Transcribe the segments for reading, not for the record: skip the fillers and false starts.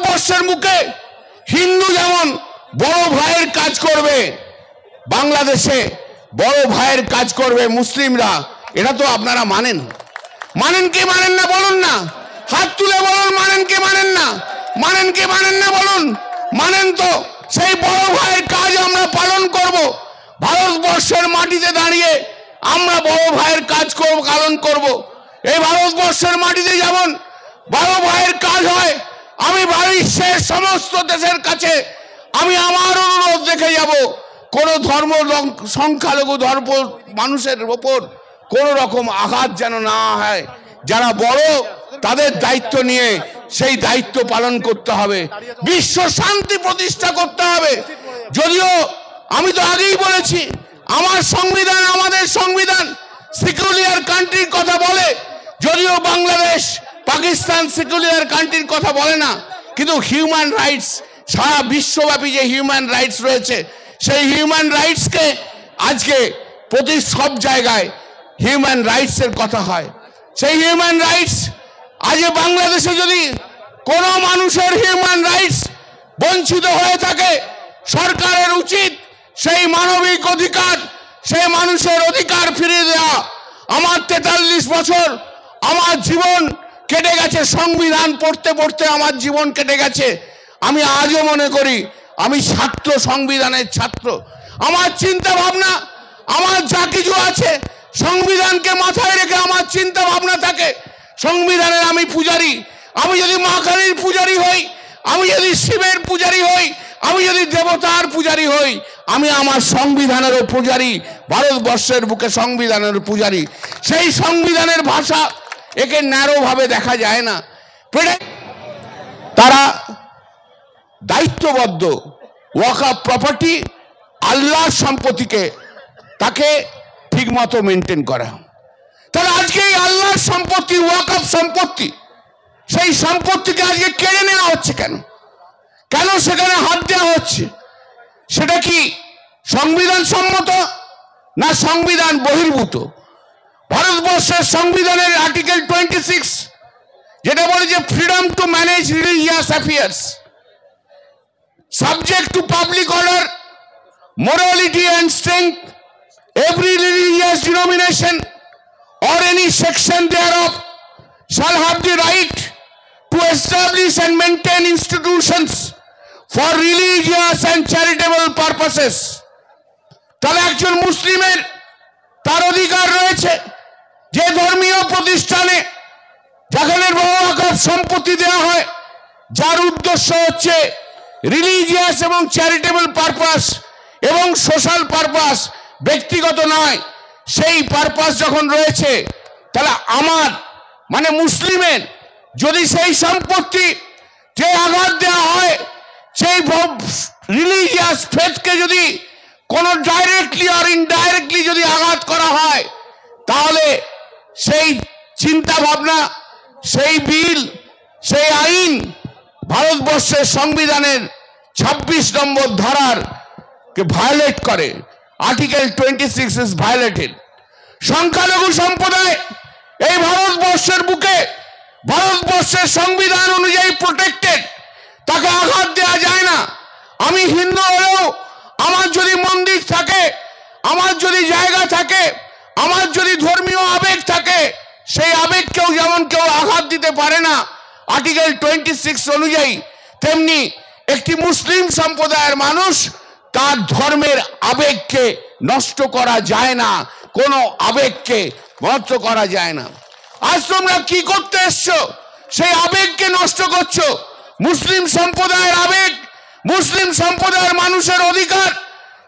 ভারতবর্ষের মুখে হিন্দু যেমন বড় ভাইয়ের কাজ করবে, বাংলাদেশে বড় ভাইয়ের কাজ করবে মুসলিমরা, এটা তো আপনারা মানেন? মানেন কি মানেন না বলুন না, হাত তুলে বলুন মানেন কি মানেন না, মানেন কি মানেন না বলুন। মানেন তো সেই বড় ভাইয়ের কাজ আমরা পালন করব। ভারতবর্ষের মাটিতে দাঁড়িয়ে আমরা বড় ভাইয়ের কাজ করব, পালন করব। এই ভারতবর্ষের মাটিতে যেমন বড় ভাইয়ের কাজ হয়, আমি বিশ্বের সমস্ত দেশের কাছে আমি আমার অনুরোধ রেখে যাব, কোন ধর্ম সংখ্যালঘু ধর্ম মানুষের ওপর কোন রকম আঘাত যেন না হয়। যারা বড় তাদের দায়িত্ব নিয়ে সেই দায়িত্ব পালন করতে হবে, বিশ্ব শান্তি প্রতিষ্ঠা করতে হবে। যদিও আমি তো আগেই বলেছি, আমার সংবিধান, আমাদের সংবিধান সেকুলার কান্ট্রির কথা বলে, যদিও বাংলাদেশ পাকিস্তান সেকুলার কান্ট্রির কথা বলে না, কিন্তু হিউম্যান রাইটস, সারা বিশ্বব্যাপী যে হিউম্যান রাইটস রয়েছে, সেই হিউম্যান রাইটসকে আজকে প্রতি সব জায়গায় হিউম্যান রাইটসের কথা হয়। সেই হিউম্যান রাইটস আজ বাংলাদেশে যদি কোনো মানুষের হিউম্যান রাইটস বঞ্চিত হয়ে থাকে, সরকারের উচিত সেই মানবিক অধিকার, সেই মানুষের অধিকার ফিরিয়ে দেওয়া। আমার 43 বছর আমার জীবন কেটে গেছে, সংবিধান পড়তে পড়তে আমার জীবন কেটে গেছে। আমি আজও মনে করি আমি ছাত্র, সংবিধানের ছাত্র। আমার চিন্তা ভাবনা, আমার যা কিছু আছে সংবিধানকে মাথায় রেখে আমার চিন্তা ভাবনা থাকে। সংবিধানের আমি পূজারী। আমি যদি মা কালীর পূজারী হই, আমি যদি শিবের পূজারী হই, আমি যদি দেবতার পূজারী হই, আমি আমার সংবিধানেরও পূজারী, ভারতবর্ষের বুকে সংবিধানের পূজারী। সেই সংবিধানের ভাষা একে ন্যারো ভাবে দেখা যায় না। তারা দায়িত্ববদ্ধ ওয়াকফ প্রপার্টি, আল্লাহর সম্পত্তিকে তাকে ঠিকমতো মেনটেন করা। তাহলে আজকে এই আল্লাহর সম্পত্তি, ওয়াকফ সম্পত্তি, সেই সম্পত্তিকে আজকে কেড়ে নেওয়া হচ্ছে কেন? কেন সেখানে হাত দেওয়া হচ্ছে? সেটা কি সংবিধান সম্মত না সংবিধান বহির্ভূত? ভারতবর্ষের সংবিধানের আর্টিকেল 26 যেটা বলে যে freedom to manage religious affairs, subject to public order, morality and strength, every religious denomination or any section thereof shall have the right to establish and maintain institutions for religious and charitable purposes. তাহলে একজন মুসলিমের তার অধিকার রয়েছে যে ধর্মীয় প্রতিষ্ঠানে যেখানে ওয়াকফ সম্পত্তি দেওয়া হয়, যার উদ্দেশ্য হচ্ছে রিলিজিয়াস এবং চ্যারিটেবল পারপাস এবং সোশ্যাল পারপাস, ব্যক্তিগত নয়, সেই পারপাস যখন রয়েছে, তাহলে আমার মানে মুসলিমের যদি সেই সম্পত্তি যে আঘাত দেওয়া হয়, সেই রিলিজিয়াস ফেথকে যদি কোনো ডাইরেক্টলি আর ইনডাইরেক্টলি যদি আঘাত করা হয়, তাহলে সেই চিন্তা ভাবনা, সেই বিল, সেই আইন ভারতবর্ষের সংবিধানের 26 নম্বর ধারার কে ভায়োলেট করে। Article 26 is violated. সংখ্যালঘু সম্প্রদায় এই ভারতবর্ষের বুকে ভারতবর্ষের সংবিধান অনুযায়ী প্রোটেক্টেড, তাকে আঘাত দেওয়া যায় না। আমি হিন্দু হলেও আমার যদি মন্দির থাকে, আমার যদি জায়গা থাকে, আমার যদি ধর্মীয় আবেগ থাকে, সেই আবেগকেও যেমন কেউ আঘাত দিতে পারে না আর্টিকেল 26 অনুযায়ী, তেমনি একটি মুসলিম সম্প্রদায়ের মানুষ তার ধর্মের আবেগকে নষ্ট করা যায় না, কোনো আবেগকে নষ্ট করা যায় না। আজ তোমরা কি করতে এসছো? সেই আবেগকে নষ্ট করছো। মুসলিম সম্প্রদায়ের আবেগ, মুসলিম সম্প্রদায়ের মানুষের অধিকার,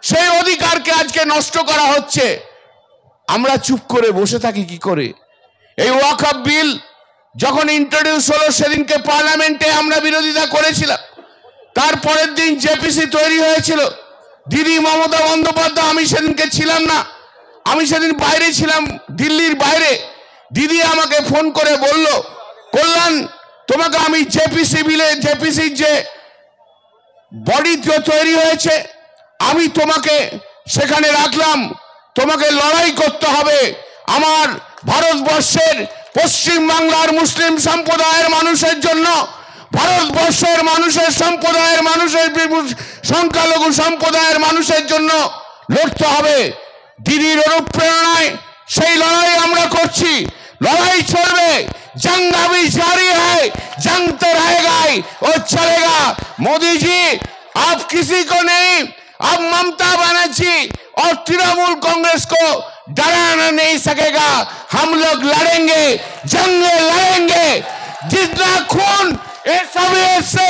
সেই অধিকারকে আজকে নষ্ট করা হচ্ছে। আমরা চুপ করে বসে থাকি কি করে? এই ওয়াকফ বিল যখন ইন্ট্রোডিউস হলো, সেদিনকে পার্লামেন্টে আমরা বিরোধিতা করেছিলাম। তারপরের দিন জেপিসি তৈরি হয়েছিল, দিদি মমতা বন্দ্যোপাধ্যায়, আমি সেদিনকে ছিলাম না, আমি সেদিন বাইরে ছিলাম, দিল্লির বাইরে। দিদি আমাকে ফোন করে বলল, কল্যাণ তোমাকে আমি জেপিসি বিলে, জেপিসির যে বডি তৈরি হয়েছে, আমি তোমাকে সেখানে রাখলাম, তোমাকে লড়াই করতে হবে আমার ভারতবর্ষের পশ্চিম বাংলার মুসলিম সম্প্রদায়ের মানুষের জন্য, ভারতবর্ষের মানুষের সম্প্রদায়ের মানুষের সংখ্যালঘু সম্প্রদায়ের মানুষের জন্য লড়তে হবে। দিদির অনুপ্রেরণায় সেই লড়াই আমরা করছি। लड़ाई छोड़वे, जंग अभी जारी है, जंग तो रहेगा ही और चलेगा। मोदी जी आप किसी को नहीं, अब ममता बनर्जी और तृणमूल कांग्रेस को डराना नहीं सकेगा। हम लोग लड़ेंगे, जंग लड़ेंगे। जितना खून से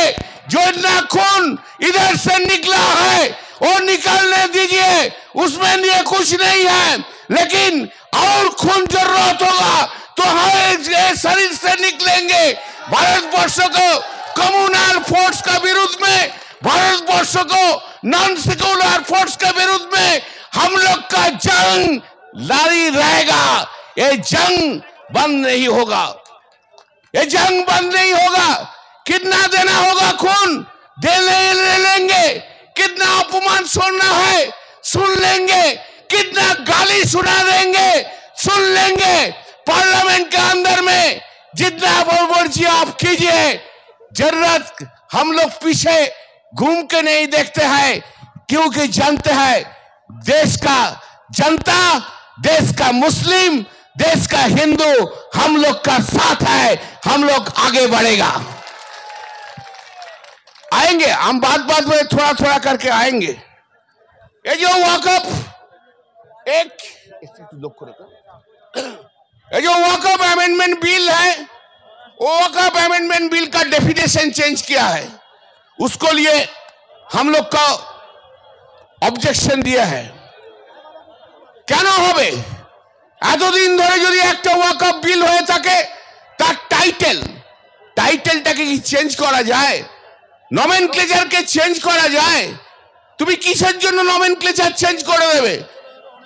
जो इतना खून इधर से निकला है वो निकालने दीजिए, उसमें लिए कुछ नहीं है, लेकिन और खून जरूरत होगा तो हर शरीर से निकलेंगे। भारतवर्ष को कम्युनल फोर्स का विरुद्ध में, भारतवर्ष को नॉन सेक्युलर फोर्स के विरुद्ध में हम लोग का जंग जारी रहेगा। ये जंग बंद नहीं होगा, ये जंग बंद नहीं होगा। कितना देना होगा खून ले लेंगे, कितना अपमान सुनना है सुन लेंगे, कितना गाली सुना देंगे सुन लेंगे। पार्लियामेंट के अंदर में जितना मर्जी आप कीजिए, जरूरत हम लोग पीछे घूम के नहीं देखते हैं, क्योंकि जानते हैं देश का जनता, देश का मुस्लिम, देश का हिंदू हम लोग का साथ है। हम लोग आगे बढ़ेगा, आएंगे हम बात में थोड़ा थोड़ा करके आएंगे। ये जो वक़्फ़ एक ये जो वक़्फ़ अमेंडमेंट बिल है, वो वक़्फ़ अमेंडमेंट बिल का डेफिनेशन चेंज किया है, उसको लिए हम लोग का ऑब्जेक्शन दिया है। কেন হবে? এতদিন ধরে যদি একটা ওয়াকফ বিল হয়ে থাকে তার টাইটেলটাকে কি চেঞ্জ করা যায়? নমেনক্লেচারকে চেঞ্জ করা যায়? তুমি কিসের জন্য নমেনক্লেচার চেঞ্জ করে দেবে?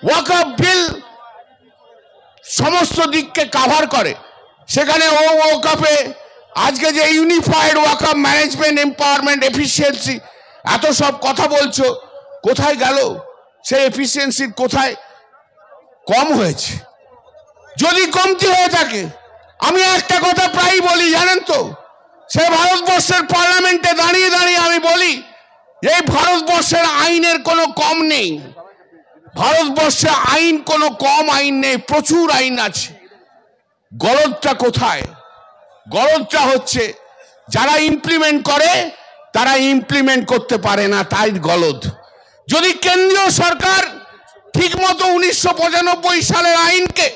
ওয়াকফ বিল সমস্ত দিককে কভার করে, সেখানে ওয়াকফে আজকে যে ইউনিফাইড ওয়াকফ ম্যানেজমেন্ট এম্পাওয়ারমেন্ট এফিসিয়েন্সি এত সব কথা বলছো, কোথায় গেল সেই এফিসিয়েন্সি? কোথায় কম হয়েছে? যদি কমতি হয়ে থাকে, আমি একটা কথা প্রায় বলি জানেন তো, সে ভারতবর্ষের পার্লামেন্টে দাঁড়িয়ে দাঁড়িয়ে আমি বলি এই ভারতবর্ষের আইনের কোনো কম নেই। ভারতবর্ষে আইন কোনো কম আইন নেই, প্রচুর আইন আছে। গলদটা কোথায়? গলদটা হচ্ছে যারা ইমপ্লিমেন্ট করে তারা ইমপ্লিমেন্ট করতে পারে না, তাই গলদ। যদি কেন্দ্রীয় সরকার ঠিকমতো 1995 সালের আইনকে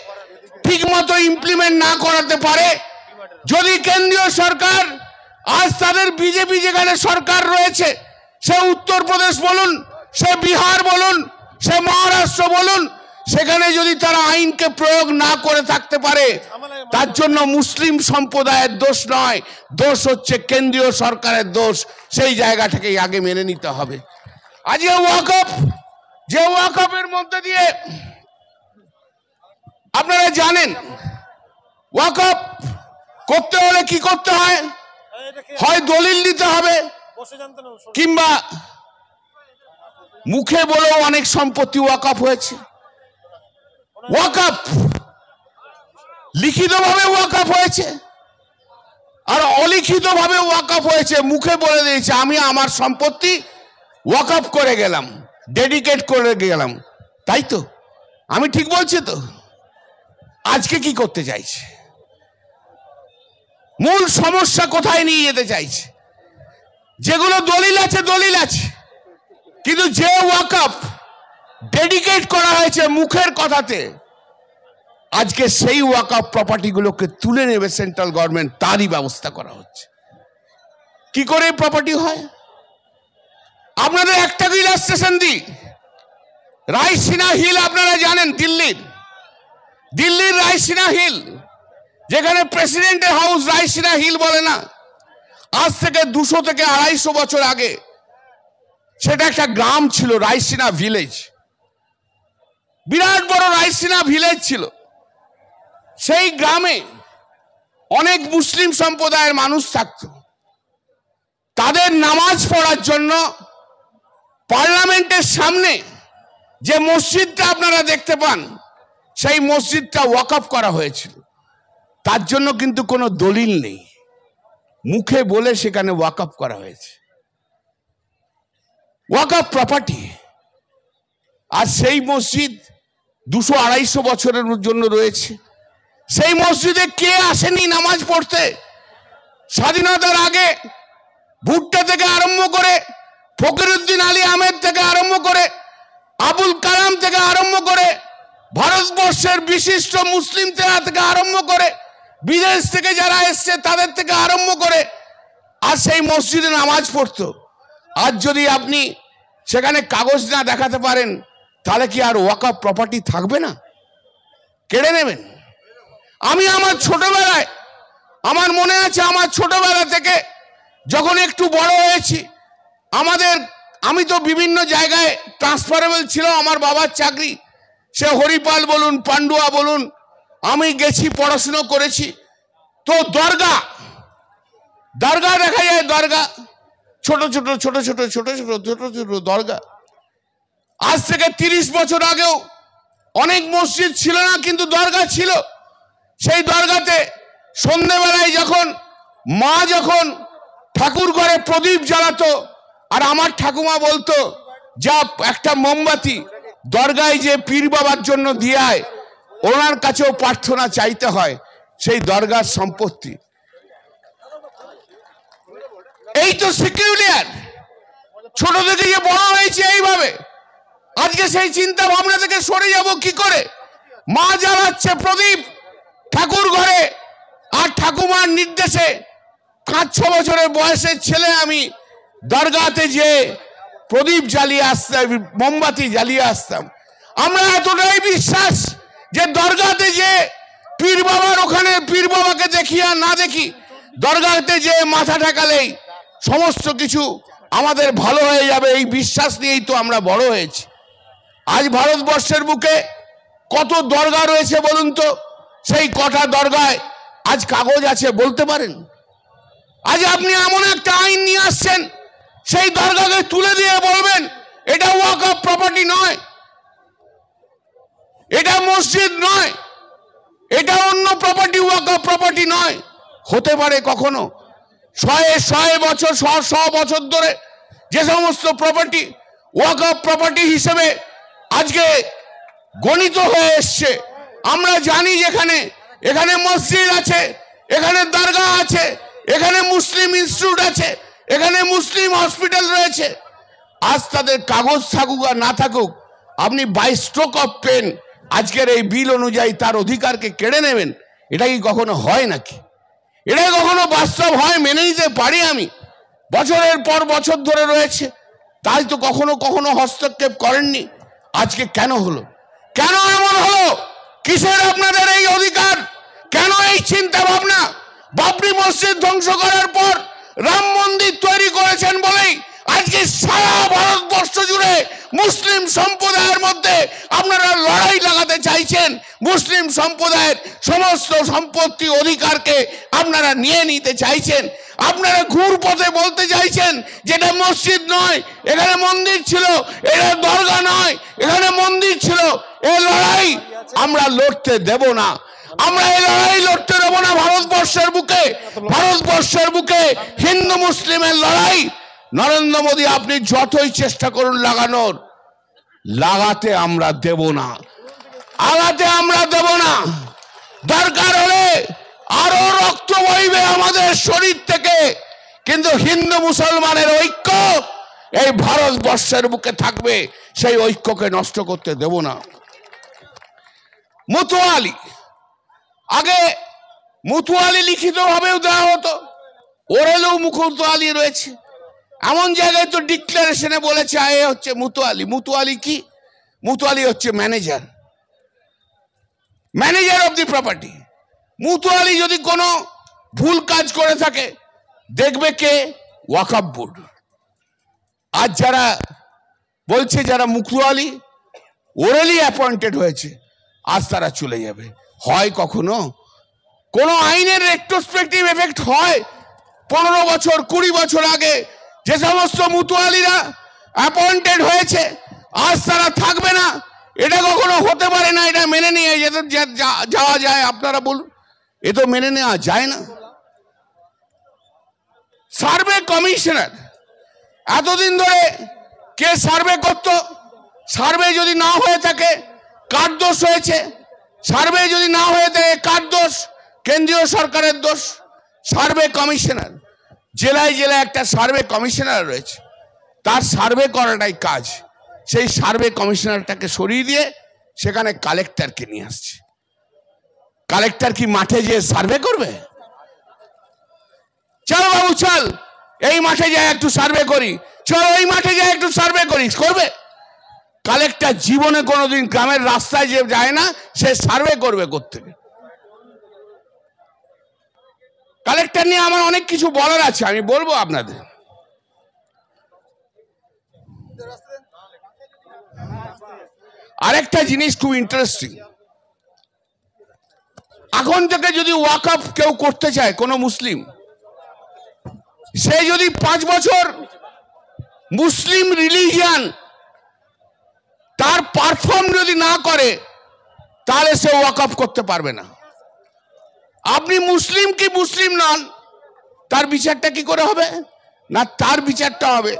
ঠিকমতো ইমপ্লিমেন্ট না করাতে পারে, যদি কেন্দ্রীয় সরকার আজ তাদের বিজেপি যেখানে সরকার রয়েছে, সে উত্তরপ্রদেশ বলুন, সে বিহার বলুন, সে মহারাষ্ট্র বলুন, সেখানে যদি তারা আইনকে প্রয়োগ না করে থাকতে পারে, তার জন্য মুসলিম সম্প্রদায়ের দোষ নয়, দোষ হচ্ছে কেন্দ্রীয় সরকারের দোষ। সেই জায়গাটাকেই আগে মেনে নিতে হবে। আজ যে ওয়াকফের মধ্যে দিয়ে আপনারা জানেন ওয়াকফ করতে হলে কি করতে হয়? হয় দলিল দিতে হবে, কিংবা মুখে বলেও অনেক সম্পত্তি ওয়াকফ হয়েছে। ওয়াকফ লিখিতভাবে ওয়াকফ হয়েছে আর অলিখিতভাবে ওয়াকফ হয়েছে। মুখে বলে দিয়েছে আমি আমার সম্পত্তি ওয়াকফ করে গেলাম, ডেডিকেট করে গেলাম, তাই তো? আমি ঠিক বলছি তো? আজকে কি করতে চাইছে? মূল সমস্যা কোথায় নিয়ে যেতে চাইছে? যেগুলো দলিল আছে, কিন্তু যে ওয়াকফ ডেডিকেট করা হয়েছে মুখের কথাতে, আজকে সেই ওয়াকফ প্রপার্টিগুলোকে তুলে নেবে সেন্ট্রাল গভর্নমেন্ট, তারই ব্যবস্থা করা হচ্ছে। কি করে প্রপার্টি হয়? আপনাদের একটা ইলাস্ট্রেশন দিই, রায়সিনা হিল আপনারা জানেন, দিল্লির রায়সিনা হিল, যেখানে প্রেসিডেন্টের হাউস রায়সিনা হিল বলে না, আজ থেকে 200 থেকে 250 বছর আগে সেটা একটা গ্রাম ছিল, রায়সিনা ভিলেজ। বিরাট বড় রায়সিনা ভিলেজ ছিল। সেই গ্রামে অনেক মুসলিম সম্প্রদায়ের মানুষ থাকত। তাদের নামাজ পড়ার জন্য পার্লামেন্টের সামনে যে মসজিদটা আপনারা দেখতে পান, সেই মসজিদটা ওয়াকফ করা হয়েছিল। তার জন্য কিন্তু কোনো দলিল নেই, মুখে বলে সেখানে ওয়াকফ করা হয়েছে, ওয়াকফ প্রপার্টি। আর সেই মসজিদ 200-250 বছরের জন্য রয়েছে। সেই মসজিদে কে আসেনি নামাজ পড়তে? স্বাধীনতার আগে ভুট্টা থেকে আরম্ভ করে, ফকিরউদ্দিন আলী আহমেদ থেকে আরম্ভ করে, আবুল কালাম থেকে আরম্ভ করে, ভারতবর্ষের বিশিষ্ট মুসলিম থেকে আরম্ভ করে, বিদেশ থেকে যারা এসছে তাদের থেকে আরম্ভ করে, আর সেই মসজিদে নামাজ পড়তো। আজ যদি আপনি সেখানে কাগজ না দেখাতে পারেন, তাহলে কি আর ওয়াকফ প্রপার্টি থাকবে না? কেড়ে নেবেন। আমি আমার ছোটবেলায়, আমার মনে আছে, আমার ছোটবেলা থেকে যখন একটু বড় হয়েছি, আমি তো বিভিন্ন জায়গায় ট্রান্সফারেবল ছিল আমার বাবার চাকরি, সে হরিপাল বলুন, পান্ডুয়া বলুন, আমি গেছি, পড়াশুনো করেছি। তো দরগা দেখা যায়, দরগা ছোট ছোট ছোট ছোট ছোট ছোট ছোট ছোট দরগা। আজ থেকে 30 বছর আগেও অনেক মসজিদ ছিল না, কিন্তু দরগা ছিল। সেই দরগাতে সন্ধ্যেবেলায় মা যখন ঠাকুর ঘরে প্রদীপ জ্বালাতো, আর আমার ঠাকুমা বলতো, যা একটা মোমবাতি দরগায় যে পীর বাবার জন্য দিয়ে আয়, ওনার কাছেও প্রার্থনা চাইতে হয়, সেই দরগার সম্পত্তি। এই তো সিকিউরিয়ার, ছোট থেকে যে বড় হয়েছে এইভাবে। আজকে সেই চিন্তা ভাবনা থেকে সরে যাব কি করে? মা জ্বালাচ্ছে প্রদীপ ঠাকুর ঘরে, আর ঠাকুমার নির্দেশে 5-6 বছরের বয়সের ছেলে আমি দরগাতে যে প্রদীপ জ্বালিয়ে আসতাম, মোমবাতি জ্বালিয়ে আসতাম। আমরা এতটাই বিশ্বাস যে দরগাতে যে পীর বাবার, ওখানে পীর বাবাকে দেখি আর না দেখি, দরগাতে যে মাথা ঠেকালেই সমস্ত কিছু আমাদের ভালো হয়ে যাবে, এই বিশ্বাস নিয়েই তো আমরা বড় হয়েছি। আজ ভারতবর্ষের বুকে কত দরগা রয়েছে বলুন তো? সেই কটা দরগায় আজ কাগজ আছে বলতে পারেন? আজ আপনি এমন একটা আইন নিয়ে আসছেন, সেই দরগাকে তুলে দিয়ে বলবেন এটা ওয়াকফ প্রপার্টি নয়, এটা মসজিদ নয়, এটা অন্য প্রপার্টি, ওয়াকফ প্রপার্টি নয়। হতে পারে কখনো? 100 বছর 100 বছর ধরে যে সমস্ত প্রপার্টি ওয়াকফ প্রপার্টি হিসেবে আজকে গণিত হয়ে এসছে, আমরা জানি যেখানে এখানে মসজিদ আছে, এখানে দরগা আছে, এখানে মুসলিম ইনস্টিটিউট আছে, এখানে মুসলিম হসপিটাল রয়েছে। আজ তাদের কাগজ থাকুক আর না থাকুক, আপনি বাই স্ট্রোক অফ পেন আজকের এই বিল অনুযায়ী তার অধিকারকে কেড়ে নেবেন, এটা কি কখনো হয় নাকি? এটা কখনো বাস্তব হয়? মেনে নিতে পারি আমি? বছরের পর বছর ধরে রয়েছে, তাই তো কখনো কখনো হস্তক্ষেপ করেননি। আজকে কেন হলো? কেন এমন হলো? কিসের আপনাদের এই অধিকার? কেন এই চিন্তা ভাবনা? বাবরি মসজিদ ধ্বংস করার পর রাম মন্দির তৈরি করেছেন বলেই আজকে সারা ভারতবর্ষ জুড়ে মুসলিম সম্প্রদায়ের মধ্যে আপনারা লড়াই লাগাতে চাইছেন। মুসলিম সম্প্রদায়ের সমস্ত সম্পত্তি অধিকারকে আপনারা নিয়ে নিতে চাইছেন। আপনারা ঘুর পথে বলতে চাইছেন যেটা মসজিদ নয়, এখানে মন্দির ছিল, এটা দরগা নয়, এখানে মন্দির ছিল। এই লড়াই আমরা লড়তে দেব না, আমরা এই লড়াই লড়তে দেব না। ভারতবর্ষের বুকে হিন্দু মুসলিমের লড়াই নরেন্দ্র মোদী আপনি যতই চেষ্টা করুন লাগানোর, লাগাতে আমরা দেব না, আগাতে আমরা দেব না। দরকার হলে আরো রক্ত বইবে আমাদের শরীর থেকে, কিন্তু হিন্দু মুসলমানের ঐক্য এই ভারতবর্ষের বুকে থাকবে, সেই ঐক্যকে নষ্ট করতে দেব না। মুতুয়ালি, আগে মুতুয়ালি লিখিত ভাবেও দেওয়া হতো, ওরেলেও মুতুয়ালি রয়েছে। এমন জায়গায় তো ডিক্লারেশনে বলেছে এ হচ্ছে মুতুয়ালি। মুতুয়ালি কি? মুতুয়ালি হচ্ছে manager, manager of the property. মুতুয়ালি যদি কোনো ভুল কাজ করে থাকে দেখবে কে? ওয়াকফ বোর্ড। আজ যারা বলছে যারা মুতুয়ালি ওরেলি অ্যাপয়েন্টেড হয়েছে, আজ তারা চলে যাবে। হয় কখনো কোন আইনের রেট্রোস্পেক্টিভ এফেক্ট হয়? 15 বছর 20 বছর আগে যে সমস্ত মুতুয়ালিরা অ্যাপয়েন্টেড হয়েছে আজ তারা থাকবে না, এটা কখনো হতে পারে না। এটা মেনে নিয়ে যাওয়া যায়? আপনারা বলুন, এ তো মেনে নেওয়া যায় না। সার্ভে কমিশনার এতদিন ধরে কে সার্ভে করত? সার্ভে যদি না হয়ে থাকে কার দোষ হয়েছে? সার্ভে যদি না হয়ে থাকে কার দোষ? কেন্দ্রীয় সরকারের দোষ। সার্ভে কমিশনার, জেলায় জেলায় একটা সার্ভে কমিশনার রয়েছে, তার সার্ভে করাটাই কাজ। সেই সার্ভে কমিশনারটাকে সরিয়ে দিয়ে সেখানে কালেক্টরকে নিয়ে আসছে। কালেক্টর কি মাঠে যেয়ে সার্ভে করবে? চল বাবু চল, এই মাঠে যাই একটু সার্ভে করি, চল ওই মাঠে যাই একটু সার্ভে করি, করবে? কালেক্টর জীবনে কোনোদিন গ্রামের রাস্তায় যে যায় না, সে সার্ভে করবে কোত্থেকে? কালেক্টর নিয়ে আমার অনেক কিছু বলার আছে, আমি বলবো আপনাদের। আরেকটা জিনিস খুব ইন্টারেস্টিং, এখন থেকে যদি ওয়াকফ কেউ করতে চায় কোনো মুসলিম, সে যদি 5 বছর মুসলিম রিলিজিয়ান তার পারফর্ম যদি না করে, তাহলে সে ওয়াকফ করতে পারবে না। আপনি মুসলিম কি মুসলিম নন, তার বিচারটা কি করে হবে? না, তার বিচারটা হবে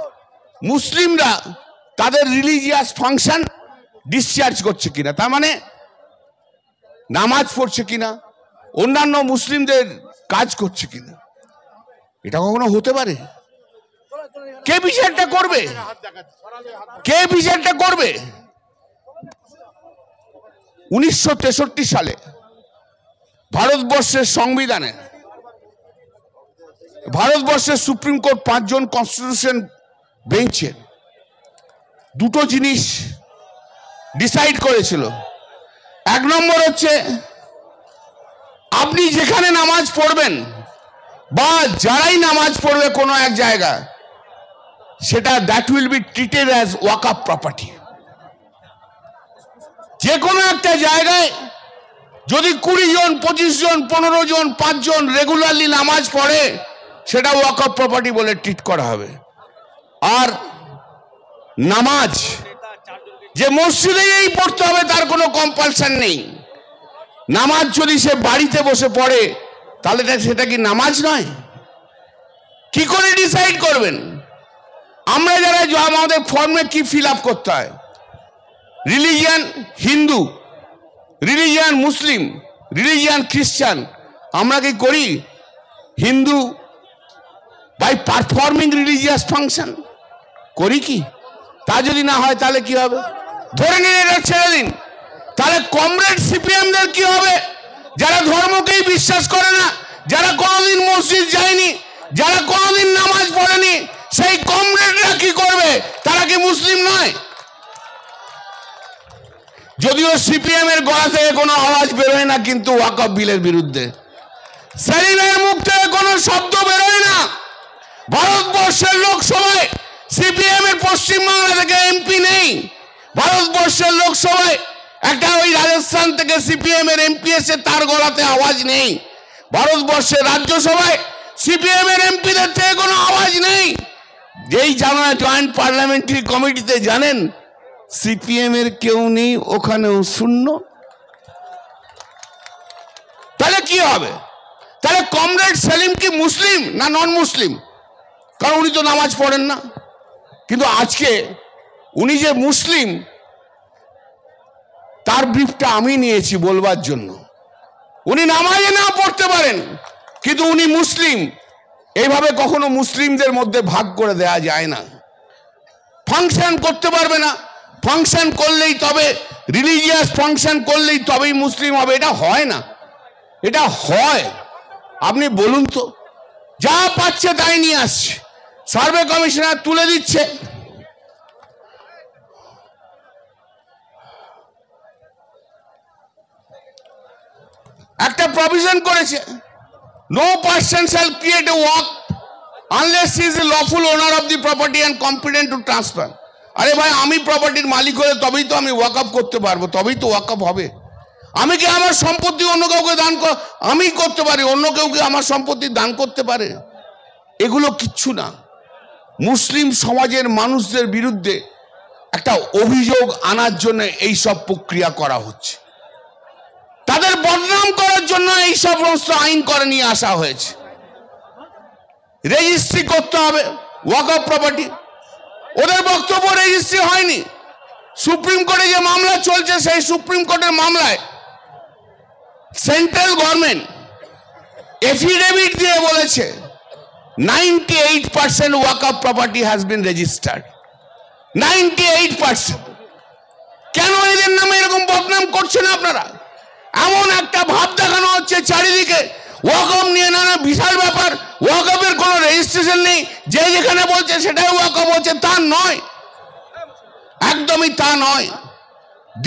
মুসলিমরা তাদের রিলিজিয়াস ফাংশন ডিসচার্জ করছে কিনা, তার মানে নামাজ পড়ছে কিনা, অন্যান্য মুসলিমদের কাজ করছে কিনা। এটা কখনো হতে পারে? কে বিচারটা করবে? কে বিচারটা করবে? 1963 সালে ভারতবর্ষের সংবিধানে, ভারতবর্ষের সুপ্রিম কোর্ট 5 জন কনস্টিটিউশন বেঞ্চের দুটো জিনিস ডিসাইড করেছিল। 1 নম্বর হচ্ছে, আপনি যেখানে নামাজ পড়বেন বা যারাই নামাজ পড়বে কোনো এক জায়গায়, সেটা that will be treated as Waqf property. যে কোনো একটা জায়গায় যদি 20 জন, 25 জন, 15 জন, 5 জন রেগুলারলি নামাজ পড়ে, সেটা ওয়াকফ প্রপার্টি বলে ট্রিট করা হবে। আর নামাজ যে মসজিদেই পড়তে হবে তার কোনো কম্পালশন নেই। নামাজ যদি সে বাড়িতে বসে পড়ে, তাহলে সেটা কি নামাজ নয়? কি করে ডিসাইড করবেন? আমরা যারা আমাদের ফর্মে কি ফিল আপ করতে হয়, religion Hindu, religion Muslim, religion খ্রিস্টান, আমরা কি করি? Hindu by performing religious function করি কি? তা যদি না হয় তাহলে কি হবে? ধরে নিন এটা ছেড়ে দিন, তাহলে কমরেড সিপিএমদের কি হবে? যারা ধর্মকেই বিশ্বাস করে না, যারা কোনোদিন মসজিদ যায়নি, যারা কোনোদিন নামাজ পড়েনি, সেই কমরেডরা কি করবে? তারা কি মুসলিম নয়? যদিও সিপিএম এর গলা থেকে কোনো আওয়াজ বেরোয় না, কিন্তু ওয়াকফ বিলের বিরুদ্ধে সেলিমের মুখ থেকে কোনো শব্দ বেরোয় না। ভারতবর্ষের লোকসভায় সিপিএম এর পশ্চিমবাংলা থেকে এমপি নেই। ভারতবর্ষের লোকসভায় একটা ওই রাজস্থান থেকে সিপিএম এর এমপি এসে তার গলাতে আওয়াজ নেই। ভারতবর্ষের রাজ্যসভায় সিপিএম এর এমপিদের থেকে কোনো আওয়াজ নেই। যেই জানা জয়েন্ট পার্লামেন্টারি কমিটিতে জানেন সিপিএম এর কেউ নেই, ওখানেও শূন্য। তাহলে কি হবে? তাহলে কমরেড সেলিম কি মুসলিম না নন মুসলিম? কারণ উনি তো নামাজ পড়েন না। কিন্তু আজকে উনি যে মুসলিম, তার ব্রিফটা আমি নিয়েছি বলবার জন্য। উনি নামাজে না পড়তে পারেন, কিন্তু উনি মুসলিম। এইভাবে কখনো মুসলিমদের মধ্যে ভাগ করে দেয়া যায় না। ফাংশন করতে পারবে না, ফাংশন করলেই তবে রিলিজিয়াস ফাংশন করলেই তবেই মুসলিম হবে, এটা হয় না। এটা হয়? আপনি বলুন তো। যা পাচ্ছে তাই নিয়ে আসছে, সার্ভে কমিশনার তুলে দিচ্ছে। একটা প্রভিশন করেছে, no person shall create a waqf unless he is a lawful owner of the property and competent to transfer. আরে ভাই, আমি প্রপার্টির মালিক হলে তবেই তো আমি ওয়াকফ করতে পারবো, তবেই তো ওয়াকফ হবে। আমি কি আমার সম্পত্তি অন্য কাউকে দান আমি করতে পারি? অন্য কেউ কি আমার সম্পত্তি দান করতে পারে? এগুলো কিচ্ছু না। মুসলিম সমাজের মানুষদের বিরুদ্ধে একটা অভিযোগ আনার জন্য এই সব প্রক্রিয়া করা হচ্ছে, তাদের বদনাম করার জন্য এই সমস্ত আইন করে নিয়ে আসা হয়েছে। রেজিস্ট্রি করতে হবে ওয়াকফ প্রপার্টি। ওদের বক্তব্য রেজিস্ট্রি হয়নি। সুপ্রিম কোর্টে যে মামলা চলছে সেই সুপ্রিম কোর্টের মামলায় সেন্ট্রাল গভর্নমেন্ট এফিডেভিট দিয়ে বলেছে 98% ওয়াকফ প্রপার্টি হ্যাজ বিন রেজিস্টার্ড। 98%। কেন এদের নামে এরকম বদনাম করছেন আপনারা? এমন একটা ভাব দেখানো হচ্ছে চারিদিকে ওয়াকফ নিয়ে নানা বিশাল ব্যাপার, ওয়াকফের কোনো রেজিস্ট্রেশন নেই, যে যেখানে বলছে সেটাই ওয়াকফ হচ্ছে। তা নয়, একদমই তা নয়।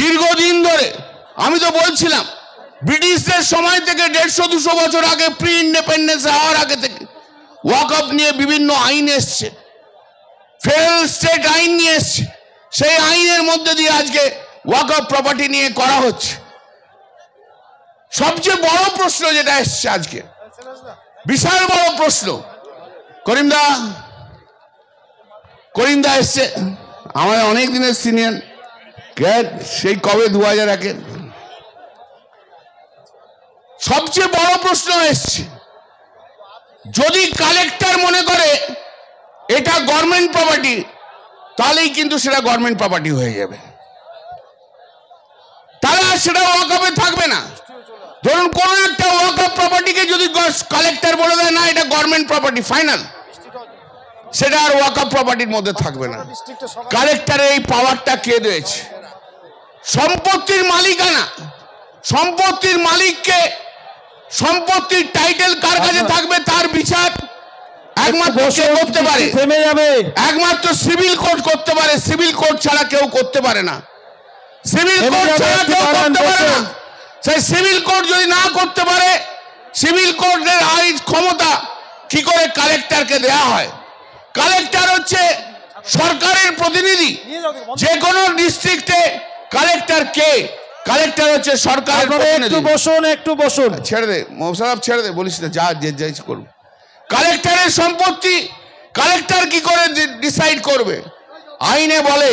দীর্ঘদিন ধরে আমি তো বলছিলাম ব্রিটিশদের সময় থেকে 150-200 বছর আগে, প্রি ইন্ডিপেন্ডেন্স হওয়ার আগে থেকে ওয়াকফ নিয়ে বিভিন্ন আইন এসছে, ফেডারেল স্টেট আইন নিয়ে এসছে। সেই আইনের মধ্যে দিয়ে আজকে ওয়াকফ প্রপার্টি নিয়ে করা হচ্ছে। সবচেয়ে বড় প্রশ্ন যেটা এসছে আজকে, বিশাল বড় প্রশ্ন, করিমদা এসছে, আমার অনেক দিনের সিনিয়র, সেই কবে 2001-এ। সবচেয়ে বড় প্রশ্ন এসছে, যদি কালেক্টর মনে করে এটা গভর্নমেন্ট প্রপার্টি, তাহলেই কিন্তু সেটা গভর্নমেন্ট প্রপার্টি হয়ে যাবে, তাহলে আর সেটা ওয়াকফে থাকবে না। ধরুন কোন একটা ওয়াকফ প্রপার্টিকে যদি কালেক্টর বলে দেয় না এটা গভর্নমেন্ট প্রপার্টি, ফাইনাল, সেটা আর ওয়াকফ প্রপার্টির মধ্যে থাকবে না। কালেক্টরের এই পাওয়ারটা কে দিয়েছে? সম্পত্তির মালিকানা, সম্পত্তির মালিককে, সম্পত্তির টাইটেল কার কাছে থাকবে তার বিচার একমাত্র কে করতে পারে? একমাত্র সিভিল কোর্ট করতে পারে। সিভিল কোর্ট ছাড়া কেউ করতে পারে না। সিভিল কোর্ট ছাড়া কেউ করতে পারে না। সেই সিভিল কোর্ট যদি না করতে পারে, সিভিল কোর্টের আইন ক্ষমতা কি করে কালেক্টরকে দেয়া হয়? কালেক্টর হচ্ছে সরকারের প্রতিনিধি। যে কোনো ডিস্ট্রিক্টে কালেক্টর কে? কালেক্টর হচ্ছে সরকারের প্রতিনিধি। একটু বসুন, ছেড়ে দে মহসাব, ছেড়ে দে, বলিস না, যা যাই করুন। কালেক্টরের সম্পত্তি কালেক্টর কি করে ডিসাইড করবে? আইনে বলে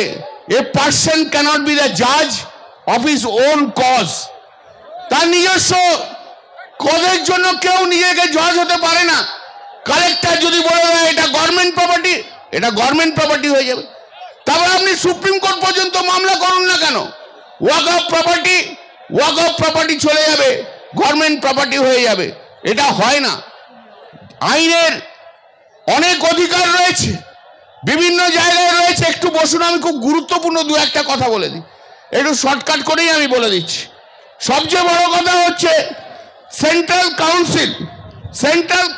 a person cannot be the জাজ অফ হিজ ওন কজ। তার নিজস্ব কজের জন্য কেউ নিজেকে জজ হতে পারে না। কালেক্টর যদি বলে দেয় এটা গভর্নমেন্ট প্রপার্টি, এটা গভর্নমেন্ট প্রপার্টি হয়ে যাবে। তারপর আপনি সুপ্রিম কোর্ট পর্যন্ত মামলা করুন না কেন, ওয়াকফ প্রপার্টি চলে যাবে, গভর্নমেন্ট প্রপার্টি হয়ে যাবে। এটা হয় না। আইনের অনেক অধিকার রয়েছে, বিভিন্ন জায়গায় রয়েছে। একটু বসুন, আমি খুব গুরুত্বপূর্ণ দু একটা কথা বলে দিই, একটু শর্টকাট করেই আমি বলে দিচ্ছি। সবচেয়ে বড় কথা হচ্ছে সেন্ট্রাল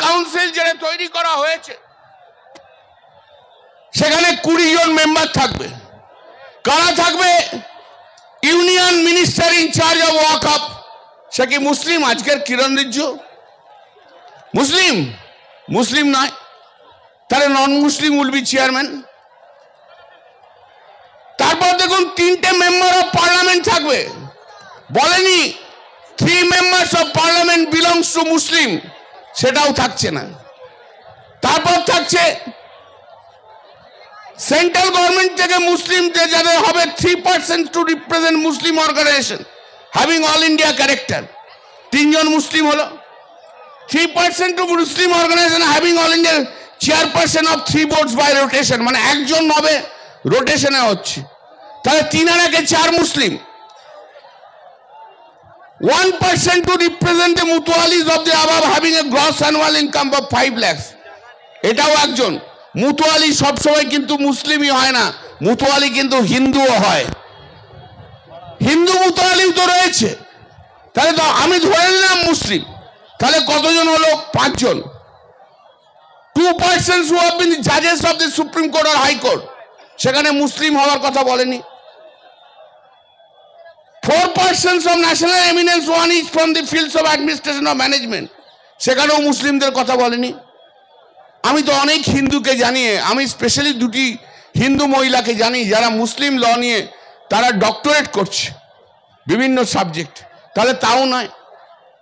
কাউন্সিল যেটা তৈরি করা হয়েছে, সেখানে 20 জন মেম্বার থাকবে। কারা থাকবে? Union minister in charge of ওয়াকফ। সে কি মুসলিম? আজকের কিরণ রিজ্জু মুসলিম নয়, তাহলে non Muslim will be chairman. তারপর দেখুন 3টে মেম্বার অফ পার্লামেন্ট থাকবে। বলেনি 3 members of parliament belongs to Muslim, সেটাও থাকছে না। তারপর থাকছে সেন্ট্রাল গভর্নমেন্ট থেকে মুসলিমদের যাদের হবে 3% to represent Muslim organisation having all India character. 3 জন মুসলিম হলো। 3% to Muslim organisation having all India, chairperson of 3 boards by rotation, মানে একজন হবে, রোটেশনে হচ্ছে। তাহলে 3 আর 1 4 মুসলিম। 1% to represent the mutualis of the above having a gross annual income of 5 lakhs. এটাও একজন। মুতুয়ালি সবসময় কিন্তু মুসলিমই হয় না, মুতুয়ালি কিন্তু হিন্দুও হয়। হিন্দু মুতুয়ালিও তো রয়েছে। তাহলে তো আমি ধরে নিলাম মুসলিম, তাহলে কতজন হলো? 5 জন। 2 persons who have been judges of the Supreme Court or High Court, সেখানে মুসলিম হওয়ার কথা বলেনি। 4 persons of national eminence, one is from the fields of administration or management, সেখানেও মুসলিমদের কথা বলেনি। আমি তো অনেক হিন্দুকে জানি, আমি স্পেশালি 2টি হিন্দু মহিলাকে জানি যারা মুসলিম ল নিয়ে তারা ডক্টরেট করছে বিভিন্ন সাবজেক্ট, তাহলে তাও নয়।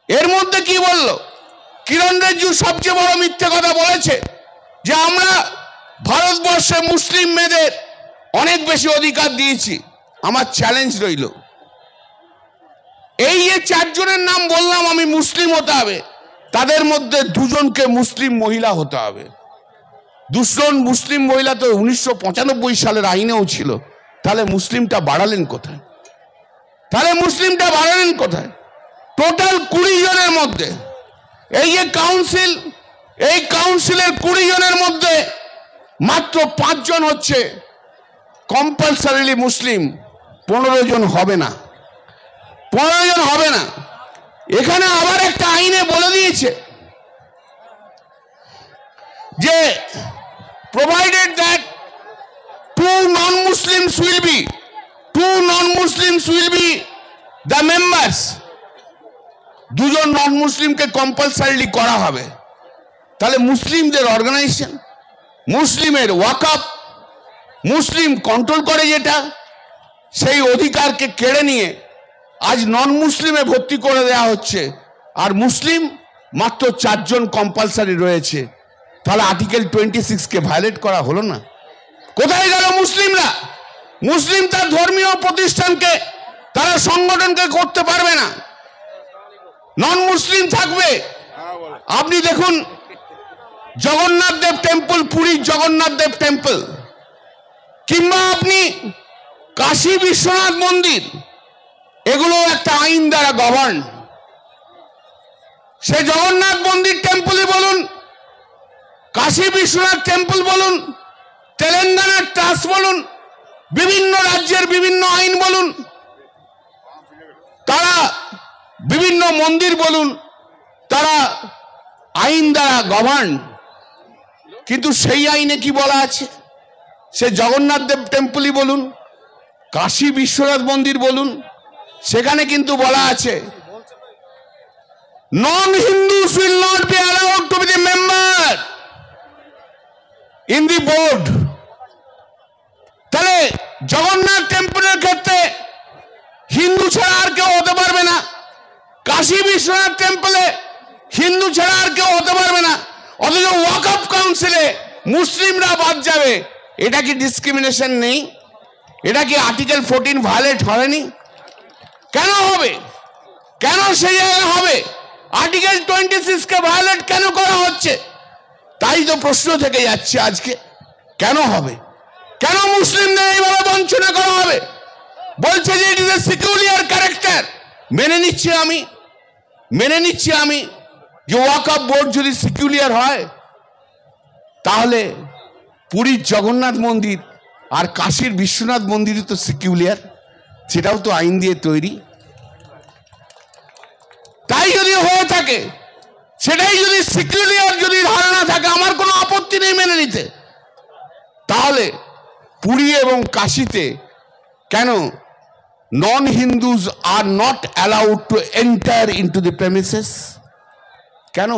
এর মধ্যে কি বলল? কিরণ রিজ্জু সবচেয়ে বড় মিথ্যে কথা বলেছে যে আমরা ভারতবর্ষে মুসলিম মেয়েদের অনেক বেশি অধিকার দিয়েছি। আমার চ্যালেঞ্জ রইল, এই যে 4 জনের নাম বললাম আমি মুসলিম হতে হবে, তাদের মধ্যে 2 জনকে মুসলিম মহিলা হতে হবে। দুজন মুসলিম মহিলা তো 1995 সালের আইনেও ছিল, তাহলে মুসলিমটা বাড়ালেন কোথায়? টোটাল 20 জনের মধ্যে এই যে কাউন্সিল, এই কাউন্সিলের 20 জনের মধ্যে মাত্র 5 জন হচ্ছে কম্পালসারিলি মুসলিম, 15 জন হবে না। এখানে আবার একটা আইনে বলে দিয়েছে যে provided that two non-Muslims will be the members, দুজন নন মুসলিমকে কম্পালসারিলি করা হবে। তাহলে মুসলিমদের অর্গানাইজেশন, মুসলিমের ওয়াকআপ, মুসলিম কন্ট্রোল করে যেটা, সেই অধিকারকে কেড়ে নিয়ে আজ নন মুসলিমে ভর্তি করে দেওয়া হচ্ছে, আর মুসলিম মাত্র 4 জন কম্পালসারি রয়েছে। তাহলে আর্টিকেল 26 কে ভায়োলেট করা হলো না? কোথায় গেল মুসলিমরা? মুসলিম তার ধর্মীয় প্রতিষ্ঠানকে, তারা সংগঠনকে করতে পারবে না, নন মুসলিম থাকবে। আপনি দেখুন জগন্নাথ দেব টেম্পল, পুরীর জগন্নাথ দেব টেম্পল, কিংবা আপনি কাশী বিশ্বনাথ মন্দির, এগুলো একটা আইন দ্বারা গভর্ন। সে জগন্নাথ মন্দির টেম্পলই বলুন, কাশী বিশ্বনাথ টেম্পল বলুন, তেলেঙ্গানার ট্রাস্ট বলুন, বিভিন্ন রাজ্যের বিভিন্ন আইন বলুন, তারা বিভিন্ন মন্দির বলুন, তারা আইন দ্বারা গভর্ন। কিন্তু সেই আইনে কি বলা আছে? সে জগন্নাথ দেব টেম্পলই বলুন, কাশী বিশ্বনাথ মন্দির বলুন, সেখানে কিন্তু বলা আছে নন Hindus will not be allowed to be the member in the board। তাহলে জগন্নাথ টেম্পলের ক্ষেত্রে হিন্দু ছাড়া আর কেউ হতে পারবে না, কাশী বিশ্বনাথ টেম্পলে হিন্দু ছাড়া আর কেউ হতে পারবে না, অথচ ওয়াকফ কাউন্সিলে মুসলিমরা বাদ যাবে। এটা কি ডিসক্রিমিনেশন নেই? এটা কি আর্টিকেল 14 ভায়োলেট হয়নি? কেন হবে? কেন সেই জায়গায় হবে? আর্টিকেল 26 কে ভায়োলেট কেন করা হচ্ছে? তাই তো প্রশ্ন থেকে যাচ্ছে আজকে, কেন হবে? কেন মুসলিমদের এইভাবে বঞ্চনা করা হবে? বলছে যে ইট ইজ এ সিকিউরিয়ার ক্যারেক্টার। মেনে নিচ্ছি আমি যে ওয়াকফ বোর্ড যদি সিকিউরিয়ার হয়, তাহলে পুরীর জগন্নাথ মন্দির আর কাশীর বিশ্বনাথ মন্দিরই তো সিকিউরিয়ার, সেটাও তো আইন দিয়ে তৈরি। তাই যদি হয়ে থাকে, সেটাই যদি সিকিউরিয়ার যদি ধারণা থাকে, আমার কোনো আপত্তি নেই মেনে নিতে। তাহলে পুরী এবং কাশীতে কেন non Hindus are not allowed to enter into the premises? কেন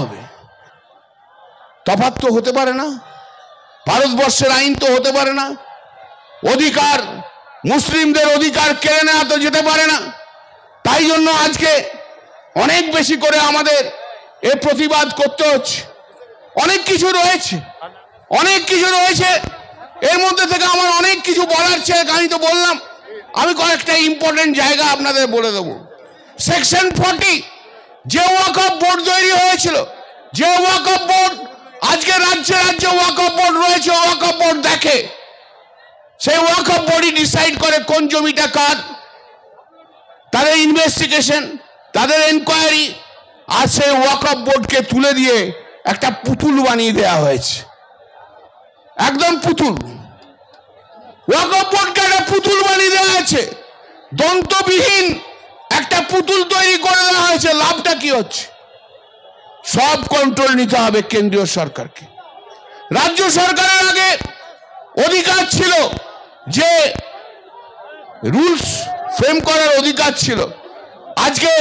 হবে? তফাৎ তো হতে পারে না, ভারতবর্ষের আইন তো হতে পারে না, অধিকার, মুসলিমদের অধিকার কেড়ে নেওয়া তো যেতে পারে না। তাই জন্য আজকে অনেক বেশি করে আমাদের এ প্রতিবাদ করতে হচ্ছে। অনেক কিছু রয়েছে, এর মধ্যে থেকে আমার অনেক কিছু বলার চেয়ে আমি তো বললাম, আমি কয়েকটা ইম্পর্টেন্ট জায়গা আপনাদের বলে দেবো। সেকশন 40, যে ওয়াকফ বোর্ড তৈরি হয়েছিল, যে ওয়াকফ বোর্ড আজকে রাজ্যে ওয়াকফ বোর্ড রয়েছে, ওয়াকফ বোর্ড দেখে, সেই ওয়াকফ বোর্ডই ডিসাইড করে কোন জমিটা কার, তাদের ইনভেস্টিগেশন, তাদের এনকোয়ারি। আর সেই ওয়াকফ বোর্ডকে তুলে দিয়ে একটা পুতুল বানিয়ে দেওয়া হয়েছে, একদম পুতুল। ওয়াকফ বোর্ডকে একটা পুতুল বানিয়ে দেওয়া হয়েছে, দন্তবিহীন একটা পুতুল তৈরি করে দেওয়া হয়েছে। লাভটা কি হচ্ছে? সব কন্ট্রোল নিতে হবে কেন্দ্রীয় সরকারকে। রাজ্য সরকারের আগে অধিকার ছিল, যে রুলস ফ্রেম করার অধিকার ছিল, আজকে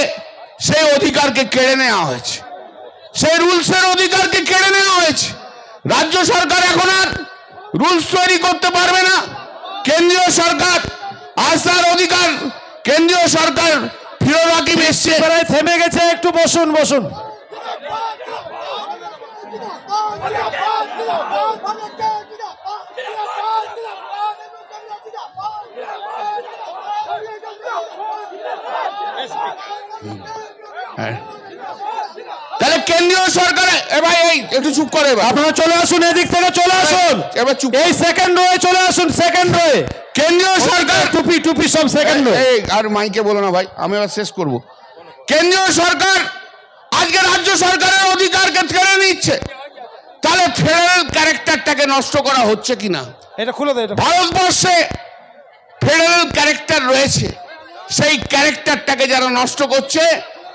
সেই অধিকারকে কেড়ে নেওয়া হয়েছে, সেই রুলসের অধিকারকে কেড়ে নেওয়া হয়েছে। রাজ্য সরকার এখন আর রুলস তৈরি করতে পারবে না, কেন্দ্রীয় সরকার আসার অধিকার কেন্দ্রীয় সরকার ফিরোজ হাকিম এসছে, থেমে গেছে, একটু বসুন। তাহলে কেন্দ্রীয় সরকারে ভাই এই একটু চুপ করে, আপনারা চলে আসুন, এদিক থেকে চলে আসুন, এবার চুপ। এই সেকেন্ড রয়ে চলে আসুন, সেকেন্ড রয়ে। কেন্দ্রীয় সরকার টুপি টুপি সব সেকেন্ড রয়ে। এই আর মাইকে বলো না ভাই, আমি এবার শেষ করব। কেন্দ্রীয় সরকার আজকে রাজ্য সরকারের অধিকারকে কেড়ে নিচ্ছে, তাহলে ফেডারেল ক্যারেক্টারটাকে নষ্ট করা হচ্ছে কিনা? এটা খুলে দেয়। ভারতবর্ষে ফেডারেল ক্যারেক্টার রয়েছে, সেই ক্যারেক্টারটাকে যারা নষ্ট করছে